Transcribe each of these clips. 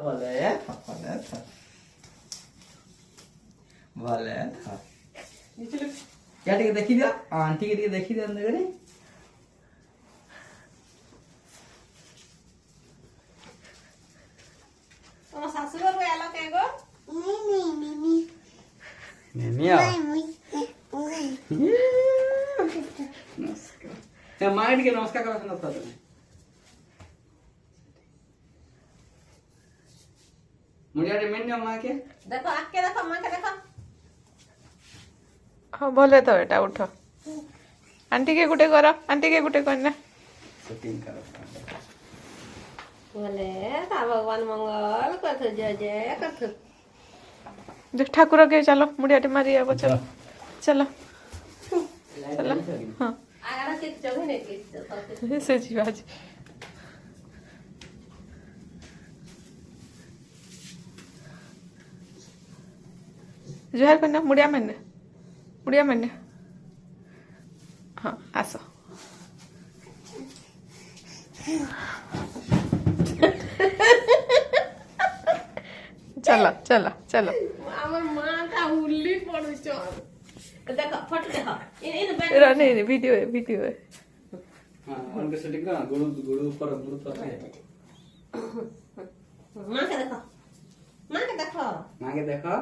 भले था क्या टिके देखी दिया आंटी के टिके देखी दिया अंदर करी ତମ ଶାଶୁ ଘରକୁ ଆଇଲ କାଇଁ ଗୋ? नहीं आओ नमस्कार माइंड के नमस्कार करो सुनो तो मुझे अरे मैंने मां के ଦେଖ ଆକେ ଦେଖ ମାକେ ଦେଖ। हाँ भले तो बेटा उठ आंटी के गुटे कर आंटी के गुटे करना शूटिंग करो बोले ता भगवान मंगल करथु जय जय करथु। जो ठाकुर के चलो मुड़िया टे मारी आबो चलो चलो चलो हाँ आगारा के जगह ने के से जीवाज जुहार करना मुड़िया मैंने हाँ आसो चलो चलो चलो हमर मां का उल्ली पड़ु छ। देखो फोटो देखो इन बैठ नहीं वीडियो है हां उनके शूटिंग करो गुरु गुरु पर है मां के देखो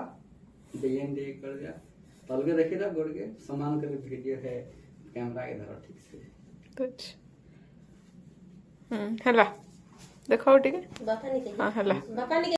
बेयन दे कर दिया तल के देखी था गुड़ के समान कर वीडियो है कैमरा इधर ठीक से कुछ हला देखो ठीक है बापा नहीं हाँ हला बापा नहीं